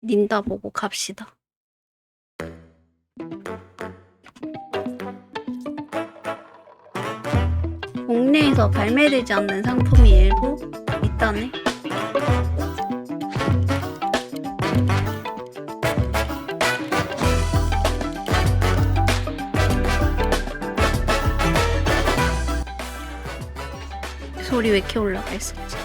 닌다 보고 갑시다. 국내에서 발매되지 않는 상품이 일부 있다네. 소리 왜 이렇게 올라가 있었지?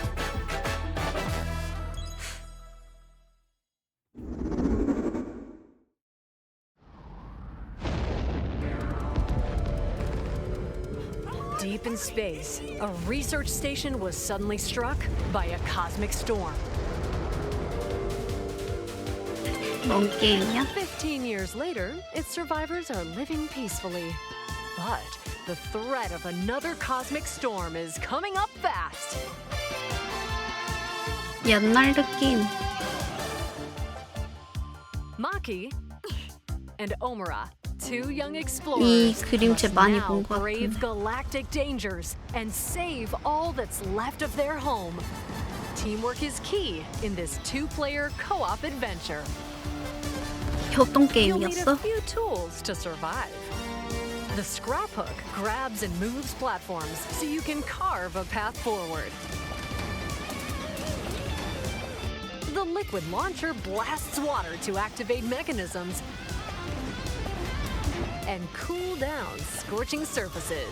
Deep in space, a research station was suddenly struck by a cosmic storm. 뭔 게임이야? 15 years later, its survivors are living peacefully. But the threat of another cosmic storm is coming up fast. 옛날 느낌. Maki and Omura, two young explorers, 이 그림체 must 많이 now 본 것 brave 같은데. galactic dangers and save all that's left of their home. Teamwork is key in this two-player co-op adventure. 협동 You'll need a 게임이었어? few tools to survive. The scrap hook grabs and moves platforms so you can carve a path forward. The liquid launcher blasts water to activate mechanisms and cool down scorching surfaces.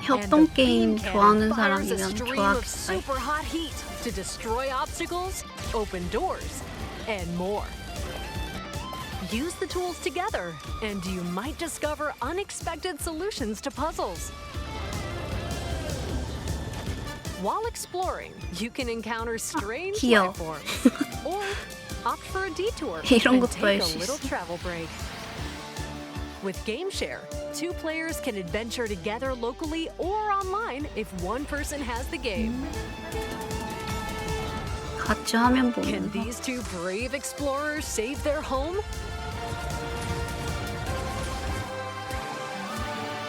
협동 게임 And the beam 좋아하는 cannon fires a 사람이면 stream of 좋아하겠다. super hot heat to destroy obstacles, open doors, and more. Use the tools together, and you might discover unexpected solutions to puzzles. While exploring, you can encounter strange 귀여워. life forms, or opt for a detour 이런 and 것도 take 할 a 수 little 있어. travel break. With GameShare, two players can adventure together locally or online if one person has the game. 같이 화면 Can 보는 거. these two brave explorers save their home?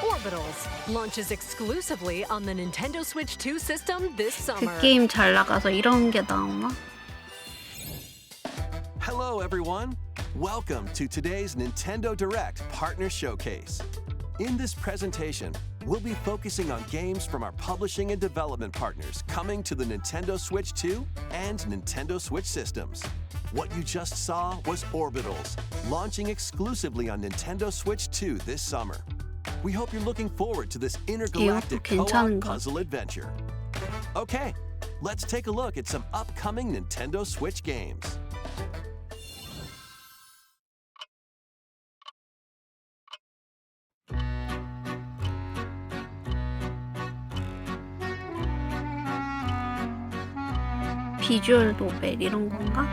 Orbitals launches exclusively on the Nintendo Switch 2 system this 그 summer. 게임 잘 나가서 이런 게 나오나? Hello, everyone. Welcome to today's Nintendo Direct Partner Showcase. In this presentation, we'll be focusing on games from our publishing and development partners coming to the Nintendo Switch 2 and Nintendo Switch systems. What you just saw was Orbitals, launching exclusively on Nintendo Switch 2 this summer. We hope you're looking forward to this intergalactic co-op 괜찮은가? puzzle adventure. Okay, let's take a look at some upcoming Nintendo Switch games. 비주얼 노벨 이런 건가?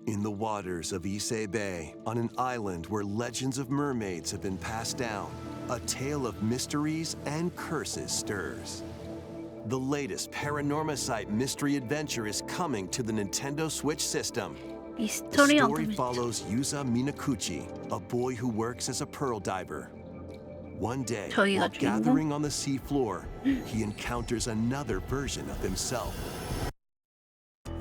In the waters of Issei Bay, on an island where legends of mermaids have been passed down, a tale of mysteries and curses stirs. The latest Paranormacite mystery adventure is coming to the Nintendo Switch system. The 미스터리 story 어드벤처. follows Yuza Minakuchi, a boy who works as a pearl diver. One day, 저기가 while 주인공? gathering on the seafloor, he encounters another version of himself.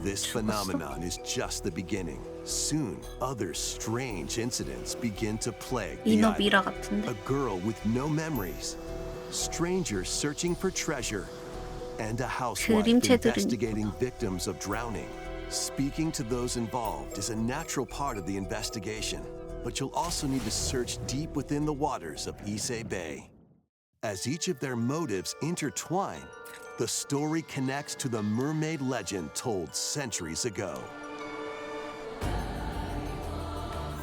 This phenomenon is just the beginning. Soon, other strange incidents begin to plague the 이너 island. 미라 같은데. A girl with no memories, strangers searching for treasure, and a housewife 그림체들은 investigating victims of drowning. Speaking to those involved is a natural part of the investigation, but you'll also need to search deep within the waters of Issei Bay. As each of their motives intertwine, the story connects to the mermaid legend told centuries ago.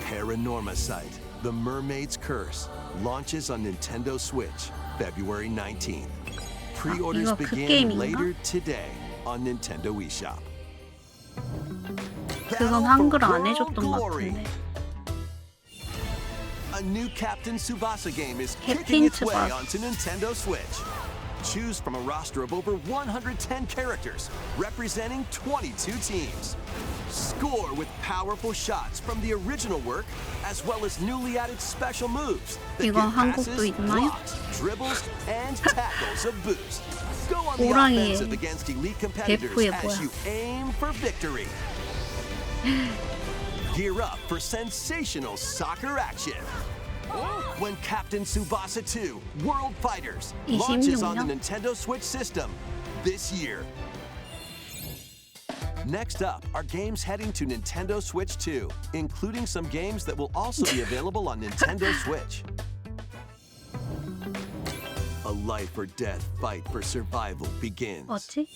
Paranormacite, The Mermaid's Curse, launches on Nintendo Switch February 19th. Pre-orders 이거 그 begin 게임인가? later today on Nintendo eShop. 그건 한글 안 해줬던 것 같은데. A new Captain Tsubasa game is Captain kicking its way Tsubasa. onto Nintendo Switch. Choose from a roster of over 110 characters representing 22 teams. Score with powerful shots from the original work, as well as newly added special moves that 이거 give 한국도 passes, 있나요? blocks, dribbles, and tackles a boost. Go on the 호랑이의 offensive against elite competitors 대표의 as 뭐야? you aim for victory. Gear up for sensational soccer action. When Captain Tsubasa 2 World Fighters launches on the 26년? Nintendo Switch system this year. Next up are games heading to Nintendo Switch 2, including some games that will also be available on Nintendo Switch. A life or death fight for survival begins. 뭐지?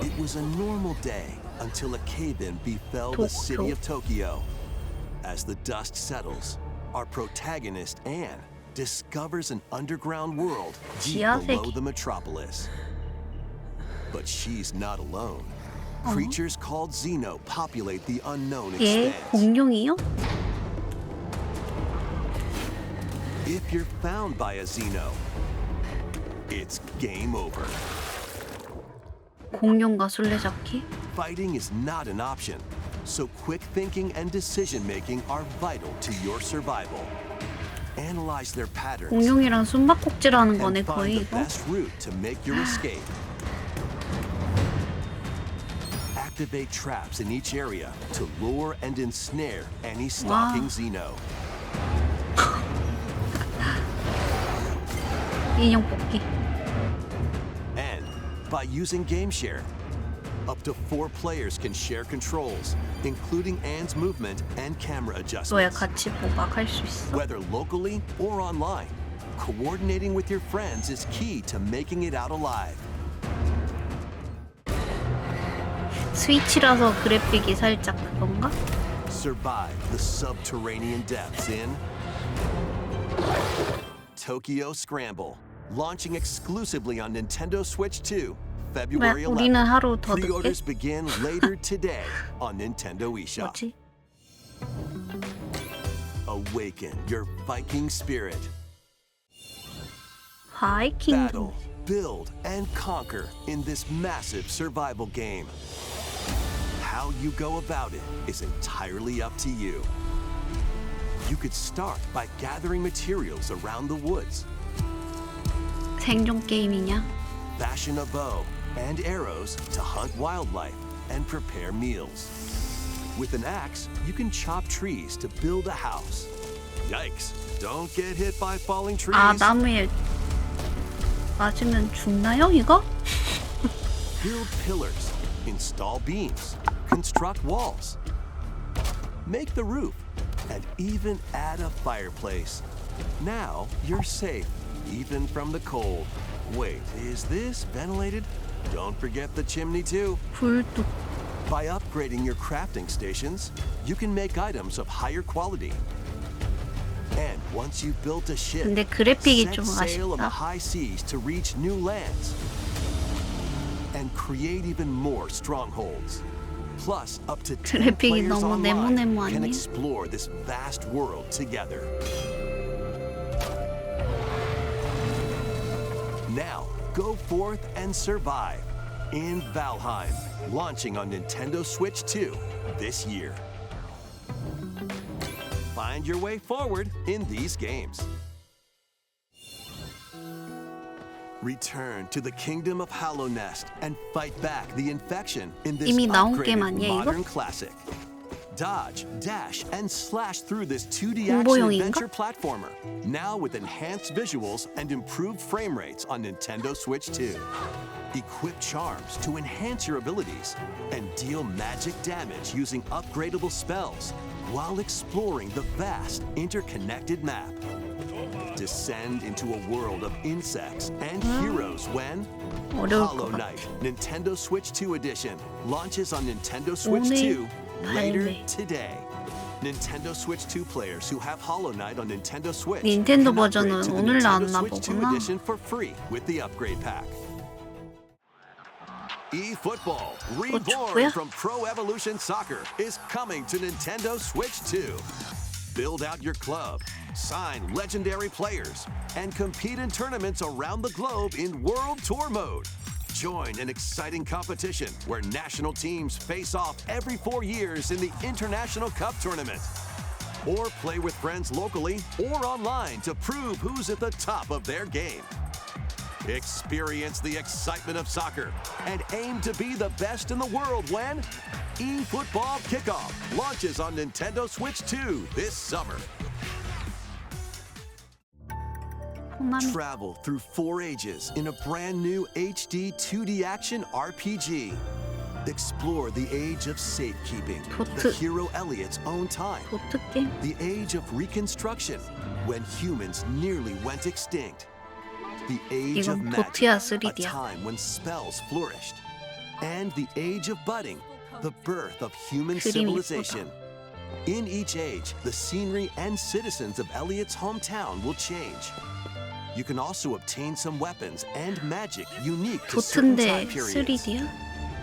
It was a normal day until a cave-in befell the city of Tokyo. As the dust settles, our protagonist, Anne, discovers an underground world deep below the metropolis. But she's not alone. Creatures called Xeno populate the unknown 얘 expanse. 공룡이요? If you're found by a Xeno, it's game over. 공룡과 술래잡기? Fighting is not an option, so quick thinking and decision-making are vital to your survival. Analyze their patterns 공룡이랑 숨바꼭질하는 거네 and 거의 find the 이거? best route to make your escape. Activate traps in each area to lure and ensnare any stalking Xeno. 인형 뽑기. And by using Game Share, up to 4 players can share controls, including Anne's movement and camera 너야 adjustments. 같이 보박할 수 있어? Whether locally or online, coordinating with your friends is key to making it out alive. 스위치라서 그래픽이 살짝 그건가? Survive the subterranean depths in Tokyo Scramble, launching exclusively on Nintendo Switch 2, February 왜 우리는 11th. 하루 더 늦게? Pre-orders begin later today on Nintendo eShop. 뭐지? Awaken your Viking spirit. 바이킹 Battle, build, and conquer in this massive survival game. How you go about it is entirely up to you. You could start by gathering materials around the woods. 생존 게임이냐? Fashion a bow and arrows to hunt wildlife and prepare meals. With an axe, you can chop trees to build a house. Yikes! Don't get hit by falling trees. 아 나무에 맞으면 죽나요 이거? Build pillars, install beams, construct walls, make the roof, and even add a fireplace. Now you're safe, even from the cold. Wait, is this ventilated? Don't forget the chimney too. 불도 By upgrading your crafting stations, you can make items of higher quality. And once you've built a ship, 근데 그래픽이 set 좀 sail on the 아쉽다. high seas to reach new lands and create even more strongholds. Plus, up to 10 그래픽이 players 너무 online 네모네모 can 아니야? explore this vast world together. Now, go forth and survive in Valheim, launching on Nintendo Switch 2 this year. Find your way forward in these games. Return to the kingdom of Hallownest and fight back the infection in this 이미 나온 게임 upgraded 아니야, 이거? modern classic. Dodge, dash, and slash through this 2D action 공포용인가? adventure platformer. Now with enhanced visuals and improved frame rates on Nintendo Switch 2. Equip charms to enhance your abilities and deal magic damage using upgradable spells while exploring the vast interconnected map. Descend into a world of insects and heroes when 어려울 Hollow 것 같아. Knight Nintendo Switch 2 Edition launches on Nintendo Switch 오늘 2 later 발매. today. Nintendo Switch 2 players who have Hollow Knight on Nintendo Switch 닌텐도 can upgrade 버전은 to the 오늘 Nintendo 나왔나 Switch 2 보구나. Edition for free with the upgrade pack. eFootball, reborn 축구야? from Pro Evolution Soccer, is coming to Nintendo Switch 2. Build out your club, sign legendary players, and compete in tournaments around the globe in World Tour mode. Join an exciting competition where national teams face off every 4 years in the International Cup Tournament. Or play with friends locally or online to prove who's at the top of their game. Experience the excitement of soccer and aim to be the best in the world when eFootball Kickoff launches on Nintendo Switch 2 this summer. 호남이 Travel through 4 ages in a brand new HD 2D action RPG. Explore the age of safekeeping, the 보트. hero Elliot's own time, 보트 게임. the age of reconstruction, when humans nearly went extinct, the age of 이건 magic, 보트야, a 3D야. time when spells flourished, and the age of budding, the birth of human 그림이 civilization. In each age, the scenery and citizens of Elliot's hometown will change. You can also obtain some weapons and magic unique to certain time 보트인데 periods. 3D야?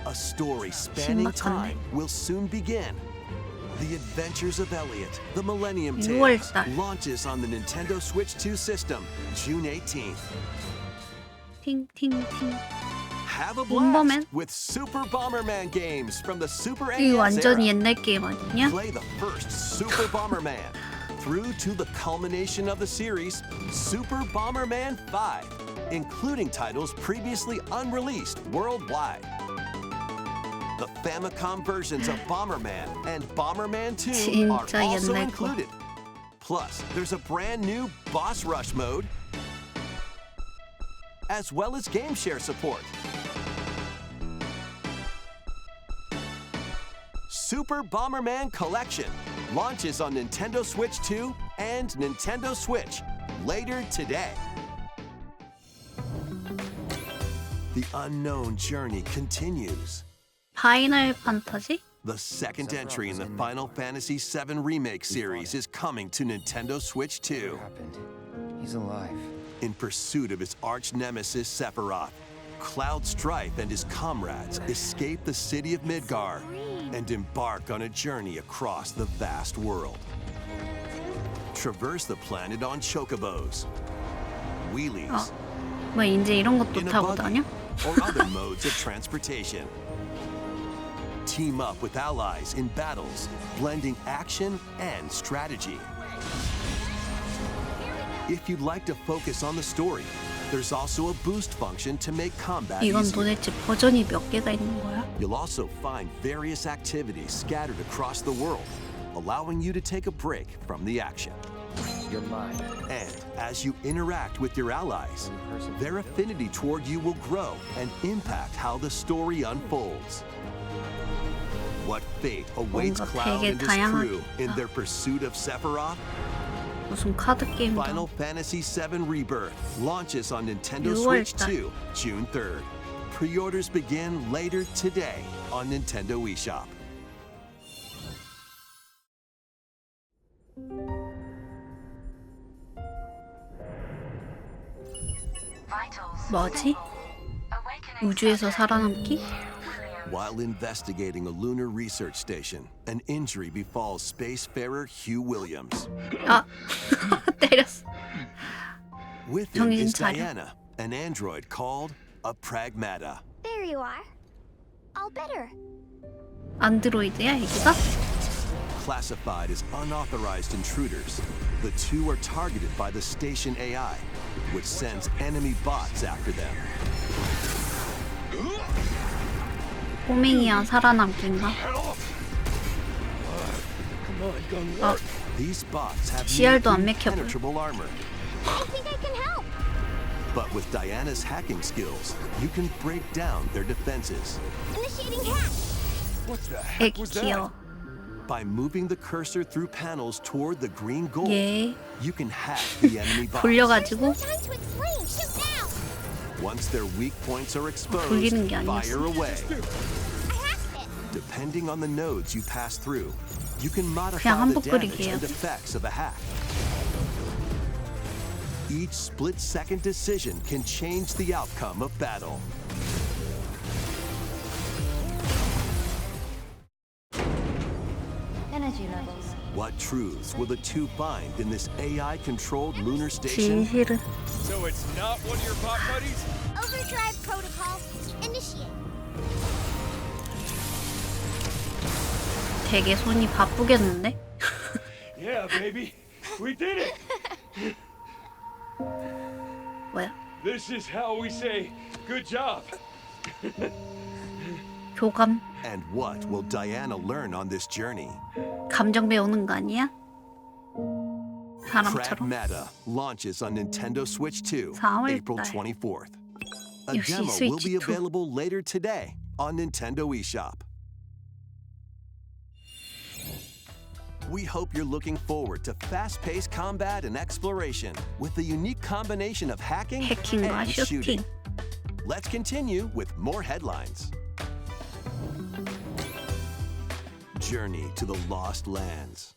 A story spanning 신박하네. time will soon begin. The Adventures of Elliot, The Millennium 6월 Tales, 달. launches on the Nintendo Switch 2 system, June 18th. 팅팅팅. Have a Bomberman? blast with Super Bomberman games from the Super 이거 NES 완전히 era. 옛날 게임 아니냐? Play the first Super Bomberman through to the culmination of the series, Super Bomberman 5, including titles previously unreleased worldwide. The Famicom versions of Bomberman and Bomberman 2 are 진짜 also 옛날 거. included. Plus, there's a brand new Boss Rush mode, as well as game share support. Super Bomberman Collection launches on Nintendo Switch 2 and Nintendo Switch later today. The unknown journey continues. 파이널 판타지? The second entry in the Final Fantasy VII Remake series is coming to Nintendo Switch 2. Happened. He's alive. In pursuit of his arch nemesis Sephiroth, Cloud Strife and his comrades escape the city of Midgar and embark on a journey across the vast world. Traverse the planet on chocobos, wheelies, 뭐 이제 이런 것도 in a 타고 buggy, 다녀? or other modes of transportation. Team up with allies in battles, blending action and strategy. If you'd like to focus on the story, there's also a boost function to make combat 이건 easier. 도대체 버전이 몇 개가 있는 거야? You'll also find various activities scattered across the world, allowing you to take a break from the action. You're mine. And as you interact with your allies, their affinity toward you will grow and impact how the story unfolds. What fate awaits 뭔가 Cloud 되게 and his crew 다양하겠다. in their pursuit of Sephiroth? 무슨 카드 게임도 Final Fantasy VII Rebirth launches on Nintendo 6월 Switch 달. 2, June 3rd. Pre-orders begin later today on Nintendo eShop. 뭐지? 우주에서 살아남기? While investigating a lunar research station, an injury befalls spacefarer Hugh Williams. 아 때렸어. With him 정신 is 차려. Diana, an android called a Pragmata. There you are. All better. 안드로이드야 애기가? Classified as unauthorized intruders, the two are targeted by the station AI, which sends enemy bots after them. 꼬맹이야 살아남긴가? 아 These bots have CR도 안 near 맥혀 보여. impenetrable armor. I think I can help. But with Diana's hacking skills, you can break down their defenses. Initiating hack. 애기 귀여워. By moving the cursor through panels toward the green goal, 얘 you can hack the enemy bots. 돌려가지고 Time to explain. Shoot now. Once their weak points are exposed, 돌리는 게 아니었어. fire away. I hacked it. Depending on the nodes you pass through, you can modify 그냥 the 한복 damage 그리기 and 해야지. effects of a hack. Each split-second decision can change the outcome of battle. Energy levels What truths will the two find in this AI-controlled lunar station? 진실은 So it's not one of your bot buddies? Overdrive protocol. Initiate. 되게 손이 바쁘겠는데? Yeah, baby. We did it. 뭐야? This is how we say good job. 교감? And what will Diana learn on this journey? 감정 배우는 거 아니야? 사람처럼? Pragmata launches on Nintendo Switch 2, 4월 April 달. 24th. A 역시 demo will be 스위치 2. available later today on Nintendo eShop. We hope you're looking forward to fast-paced combat and exploration with the unique combination of hacking 해킹과 and 슈팅. shooting. Let's continue with more headlines. Journey to the Lost Lands.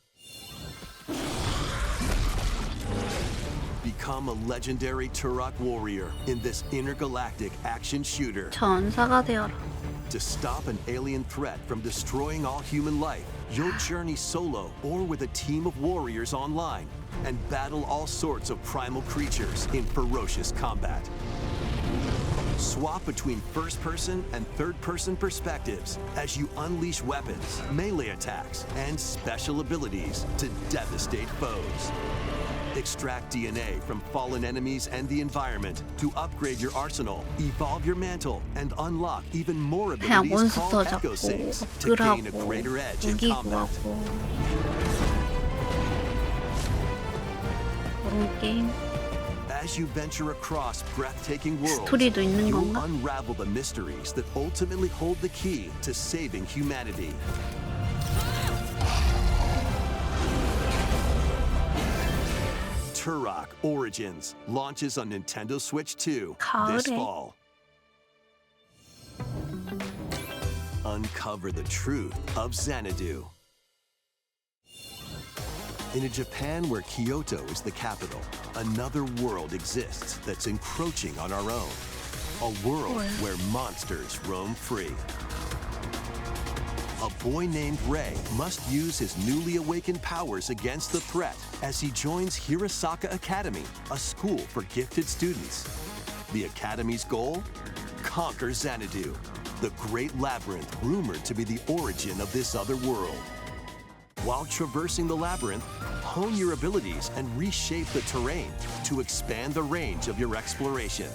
Become a legendary Turok warrior in this intergalactic action shooter. 전사가 되어라. To stop an alien threat from destroying all human life, you'll journey solo or with a team of warriors online and battle all sorts of primal creatures in ferocious combat. Swap between first-person and third-person perspectives as you unleash weapons, melee attacks, and special abilities to devastate foes. Extract DNA from fallen enemies and the environment to upgrade your arsenal, evolve your mantle, and unlock even more 그냥 abilities 몬스터 called 잡고 Echo Sinks to gain a 끌하고 greater edge in 무기 combat. 구하고 그런 게임 As you venture across breathtaking worlds, 스토리도 있는 you'll 건가? unravel the mysteries that ultimately hold the key to saving humanity. Turok Origins launches on Nintendo Switch 2 this 가을에. fall. Uncover the truth of Xanadu. In a Japan where Kyoto is the capital, another world exists that's encroaching on our own. A world where monsters roam free. A boy named Rei must use his newly awakened powers against the threat as he joins Hirasaka Academy, a school for gifted students. The Academy's goal? Conquer Xanadu, the great labyrinth rumored to be the origin of this other world. While traversing the labyrinth, hone your abilities and reshape the terrain to expand the range of your exploration.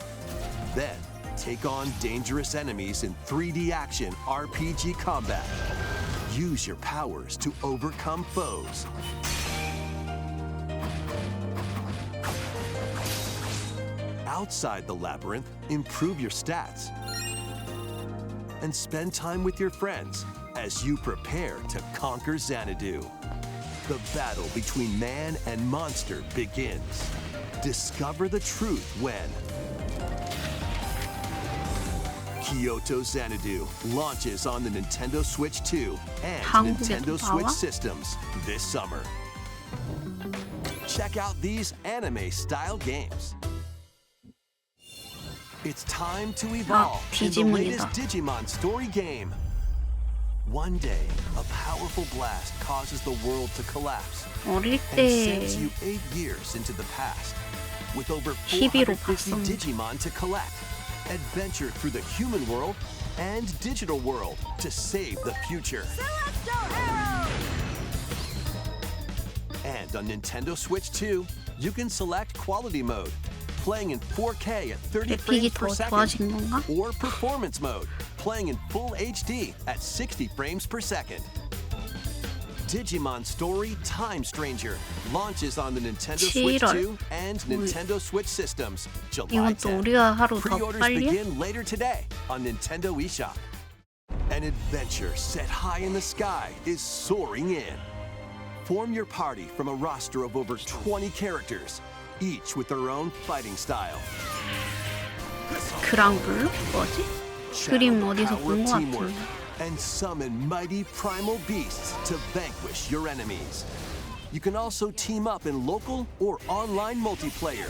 Then, take on dangerous enemies in 3D action RPG combat. Use your powers to overcome foes. Outside the labyrinth, improve your stats. And spend time with your friends as you prepare to conquer Xanadu. The battle between man and monster begins. Discover the truth when Kyoto Xanadu launches on the Nintendo Switch 2 and 한국에도 Nintendo 나와? Switch systems this summer. Check out these anime-style games. It's time to evolve in the latest 디지몬이다. Digimon story game. One day, a powerful blast causes the world to collapse 어릴 and 때 sends you 8 years into the past. With over 12로 450 봤었는데. Digimon to collect, adventure through the human world and digital world to save the future. And on Nintendo Switch 2, you can select quality mode, playing in 4K at 30 frames 그래픽이 per 더 second, 좋아진 건가? or performance mode, playing in full HD at 60 frames per second. Digimon Story Time Stranger launches on the Nintendo Switch 7월. 2 and Nintendo Switch systems July 이건 또 10th. 우리가 하루 더 Pre-orders 빨리 해? begin later today on Nintendo eShop. An adventure set high in the sky is soaring in. Form your party from a roster of over 20 characters, each with their own fighting style. 그랑블루? 뭐지? 그림 어디서 Power 본 것 teamwork 같은데 and summon mighty primal beasts to vanquish your enemies. You can also team up in local or online multiplayer.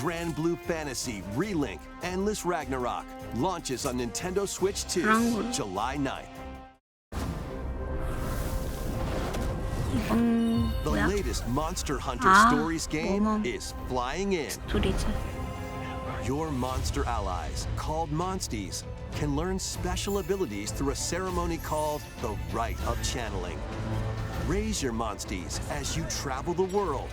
Grand Blue Fantasy Relink Endless Ragnarok launches on Nintendo Switch 2 랑블. July 9th. 이건 The 뭐야? latest Monster Hunter 아, Stories game 어머. is flying in. 스토리즈. Your monster allies, called Monsties, can learn special abilities through a ceremony called the Rite of Channeling. Raise your Monsties as you travel the world.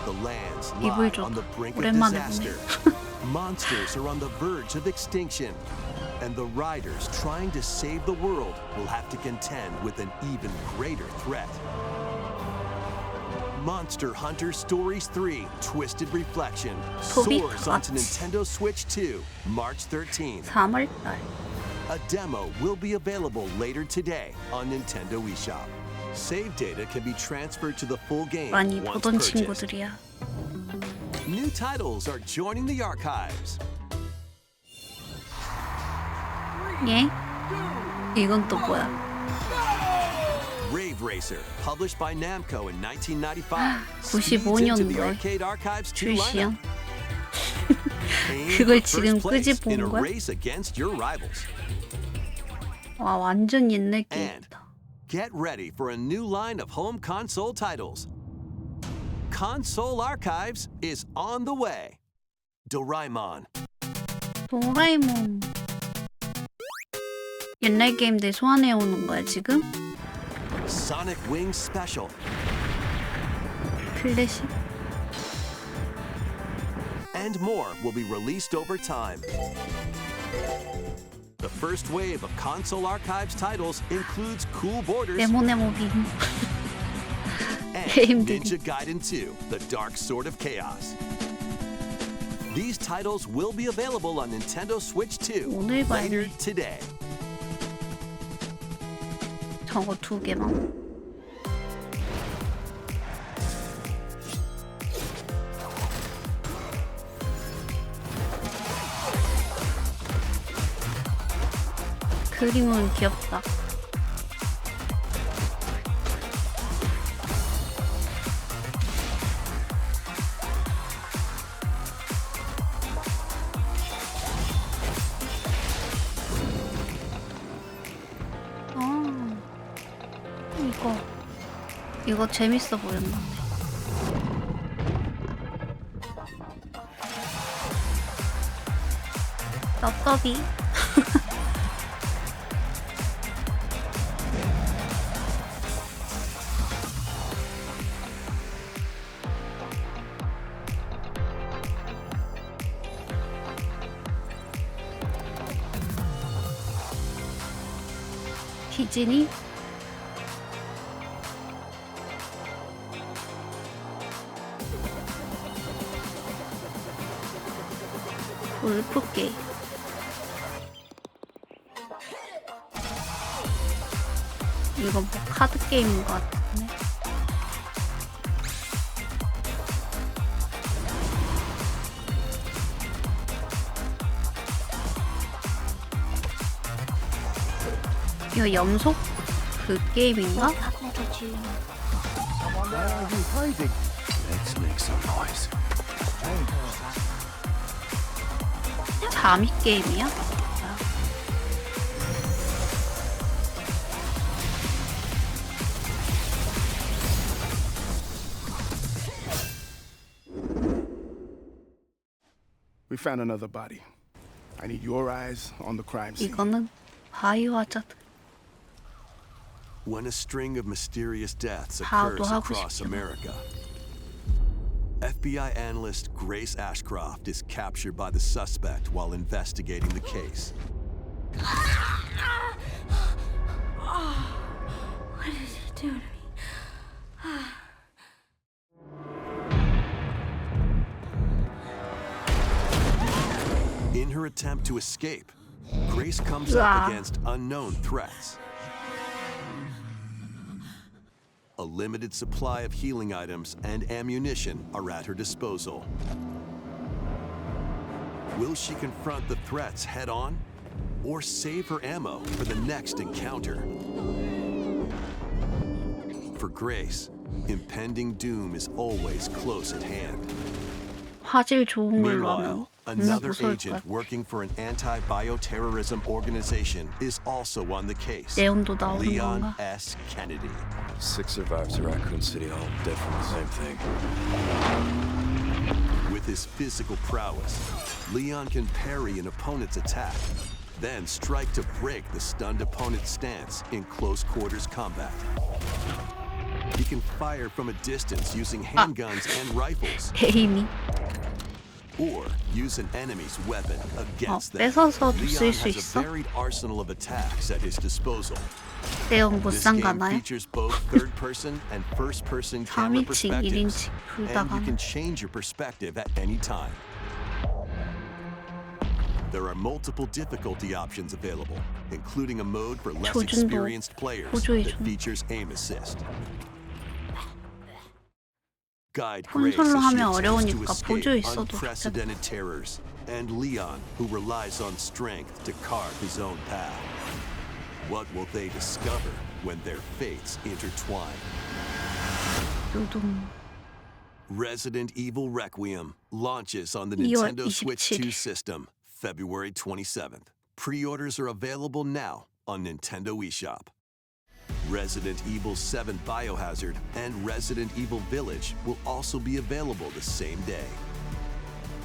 The lands lie 이불 좀 on the brink of 오랜만에 disaster. Monsters are on the verge of extinction. And the riders trying to save the world will have to contend with an even greater threat. Monster Hunter Stories 3 Twisted Reflection 토비 soars onto 같이. Nintendo Switch 2 March 13th. 3월달. A demo will be available later today on Nintendo eShop. Save data can be transferred to the full game 많이 once 보던 purchased. 친구들이야. New titles are joining the archives. 예? 이건 또 뭐야? Rave Racer, published by Namco in 1995, 95 speeds into the 년도에 Arcade Archives 2 출시한. lineup. Aim 그걸 for 지금 first place 끄집어온 in a 거야? race against your rivals. 와 완전 옛날 And 게임이다. get ready for a new line of home console titles. Console Archives is on the way. Doraemon, 도라에몽. 옛날 게임들 소환해 오는 거야 지금? Sonic Wings Special, 클래식. and more will be released over time. The first wave of Console Archives titles includes Cool Borders 네모네모 빔. and 게임들이. Ninja Gaiden 2, The Dark Sword of Chaos. These titles will be available on Nintendo Switch 2 오늘 later 발매. today. 저거 두 개만. 그림은 귀엽다. 이거 재밌어 보였는데. 떡떡이. 디즈니? 울프 게임. 이건 뭐 카드 게임인 것 같은데. 이거 염속 그 게임인가? Let's make some noise. 잠이 게임이야? We found another body. I need your eyes on the crime scene. 이거는 바이오 하자드. When a string of mysterious deaths 다도 occurs 하고 across 싶지만. America, FBI analyst Grace Ashcroft is captured by the suspect while investigating the case. What did you do to me? In her attempt to escape, Grace comes up against unknown threats. A limited supply of healing items and ammunition are at her disposal. Will she confront the threats head-on, or save her ammo for the next encounter? For Grace, Impending doom is always close at hand. 화질 좋은 걸로 하면 Meanwhile, 겁나 another 무서울 것 agent 같아. working for an anti-bioterrorism organization is also on the case. 내용도 나오는 Leon 건가? S. Kennedy. 6 survivors at Raccoon City, all dead from the same thing. With his physical prowess, Leon can parry an opponent's attack, then strike to break the stunned opponent's stance in close quarters combat. He can fire from a distance using handguns and rifles, 개인이 or use an enemy's weapon against them. 뺏어서도 Leon 쓸 수 has a 있어? varied arsenal of attacks at his disposal. 내용 못 This game 상가나요? features both third-person and first-person camera 3인칭, perspectives, 1인칭 둘 다 and you can 가능. change your perspective at any time. There are multiple difficulty options available, including a mode for less 조준도 experienced players 보조해 that 준. features aim assist. Guide Grace 콘솔로 as she 하면 attempts to 어려우니까 escape 보조 있어도 좋겠다. unprecedented terrors, and Leon, who relies on strength to carve his own path. What will they discover when their fates intertwine? 요동 Resident Evil Requiem launches on the 2월 Nintendo Switch 2 27일. system February 27th. Pre-orders are available now on Nintendo eShop. Resident Evil 7 Biohazard and Resident Evil Village will also be available the same day.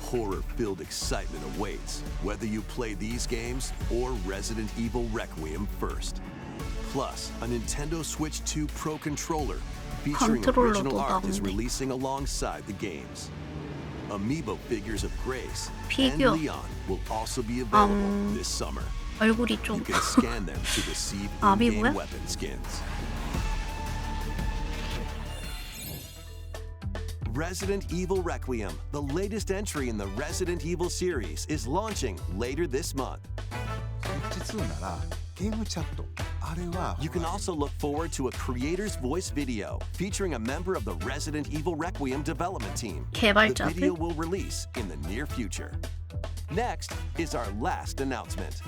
Horror-filled excitement awaits whether you play these games or Resident Evil Requiem first. Plus, a Nintendo Switch 2 Pro controller featuring original 컨트롤러도 art is 나오네. releasing alongside the games. Amiibo figures of Grace and 피규어. Leon will also be available this summer. 얼굴이 좀 You can scan them to receive 아미고야? in-game weapon skins. Resident Evil Requiem, the latest entry in the Resident Evil series, is launching later this month. You can also look forward to a creator's voice video featuring a member of the Resident Evil Requiem development team. The 개발자들? video will release in the near future. Next is our last announcement.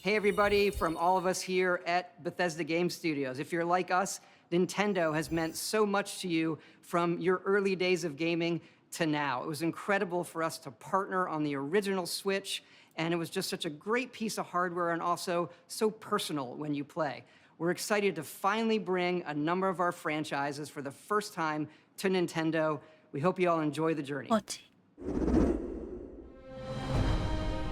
Hey everybody, from all of us here at Bethesda Game Studios. If you're like us, Nintendo has meant so much to you from your early days of gaming to now. It was incredible for us to partner on the original Switch, and it was just such a great piece of hardware and also so personal when you play. We're excited to finally bring a number of our franchises for the first time to Nintendo. We hope you all enjoy the journey. 뭐지?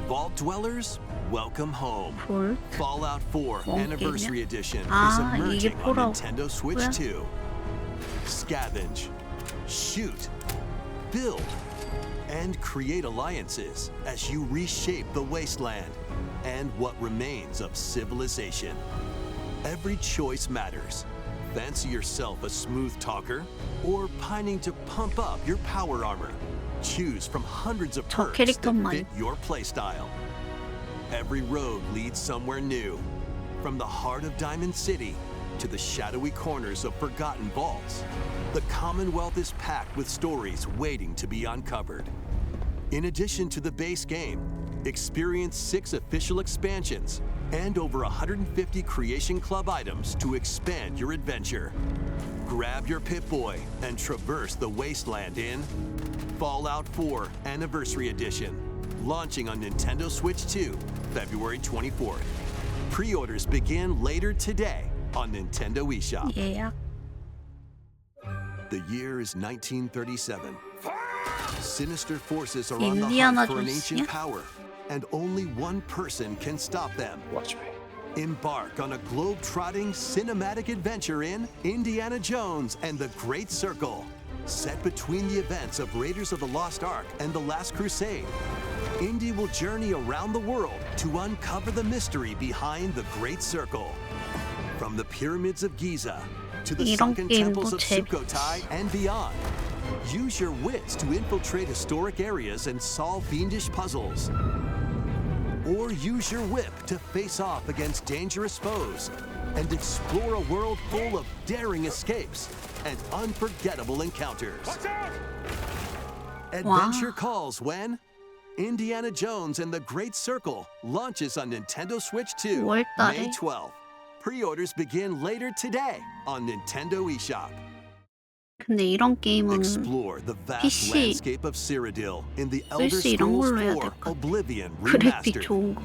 Vault Dwellers, welcome home. 볼? Fallout 4 뭔 Anniversary 게임이야? Edition is 아, 이게 emerging on 포라고. Nintendo Switch 뭐야? 2. Scavenge, shoot, build, and create alliances as you reshape the wasteland and what remains of civilization. Every choice matters. Fancy yourself a smooth talker or pining to pump up your power armor? Choose from hundreds of 저 perks that 캐릭터만. fit your playstyle. Every road leads somewhere new. From the heart of Diamond City to the shadowy corners of forgotten vaults, the Commonwealth is packed with stories waiting to be uncovered. In addition to the base game, experience 6 official expansions and over 150 Creation Club items to expand your adventure. Grab your Pip-Boy and traverse the wasteland in Fallout 4 Anniversary Edition, launching on Nintendo Switch 2, February 24th. Pre-orders begin later today on Nintendo eShop. 예약. The year is 1937. Sinister forces are on the 인디아나 hunt for an ancient 존스냐? power, and only one person can stop them. Watch me. Embark on a globe-trotting cinematic adventure in Indiana Jones and the Great Circle. Set between the events of Raiders of the Lost Ark and The Last Crusade, Indy will journey around the world to uncover the mystery behind the Great Circle. From the pyramids of Giza to the 이런 sunken temples 게임도 of 재밌지. Sukhothai and beyond. Use your wits to infiltrate historic areas and solve fiendish puzzles. Or use your whip to face off against dangerous foes and explore a world full of daring escapes and unforgettable encounters. Adventure calls when Indiana Jones and the Great Circle launches on Nintendo Switch 2, 5월 달에 May 12th. Pre-orders begin later today on Nintendo eShop. 근데 이런 게임은 Explore the vast PC landscape of Cyrodiil in the Elder 플스 이런 Scrolls 걸로 해야 4 될 것 같아. Oblivion 그래픽 Remastered. 좋은 거.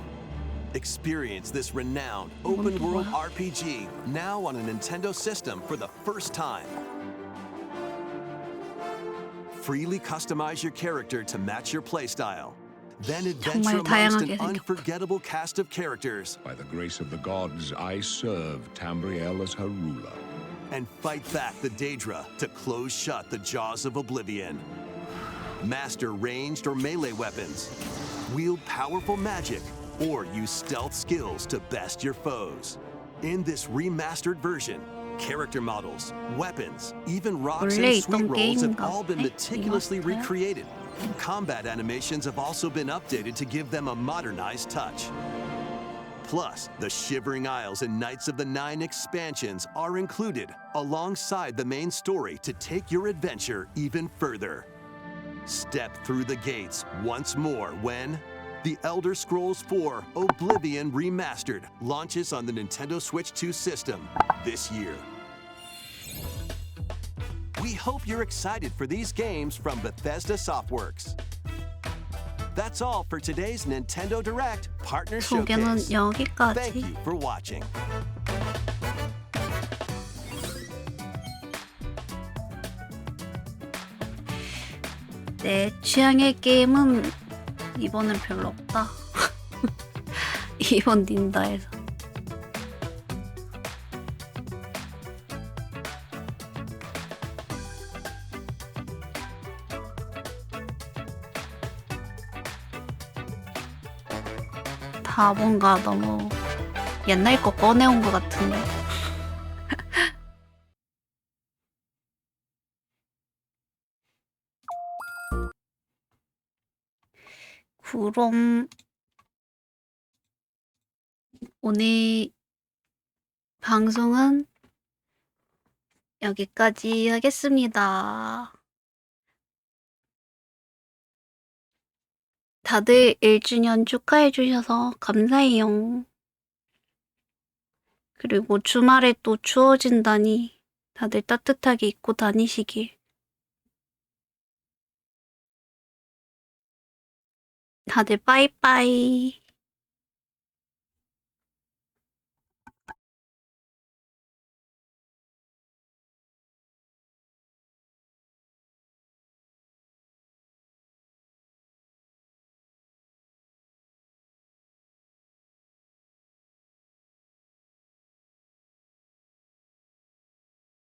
Experience this renowned 이건 또 open-world 뭐야? RPG now on a Nintendo system for the first time. Freely customize your character to match your playstyle. Then adventure 정말 amongst an 다양하게 생겼다. unforgettable cast of characters By the grace of the gods, I serve Tambriel as her ruler. and fight back the Daedra to close shut the jaws of Oblivion. Master ranged or melee weapons, wield powerful magic, or use stealth skills to best your foes. In this remastered version, character models, weapons, even rocks 원래 and sweet 있던 rolls have 게임인가 all been 보네? meticulously 리마스터야? recreated. Combat animations have also been updated to give them a modernized touch. Plus, the Shivering Isles and Knights of the Nine expansions are included alongside the main story to take your adventure even further. Step through the gates once more when The Elder Scrolls 4 Oblivion Remastered launches on the Nintendo Switch 2 system this year. We hope you're excited for these games from Bethesda Softworks. That's all for today's Nintendo Direct Partner 소개는 Showcase. Thank 여기까지. you for watching. 내 취향의 게임은 이번엔 별로 없다. 이번 닌다에서. 다 뭔가 너무 옛날 거 꺼내온 것 같은데. 그럼 오늘 방송은 여기까지 하겠습니다. 다들 1주년 축하해 주셔서 감사해요. 그리고 주말에 또 추워진다니 다들 따뜻하게 입고 다니시길. 다들 빠이빠이.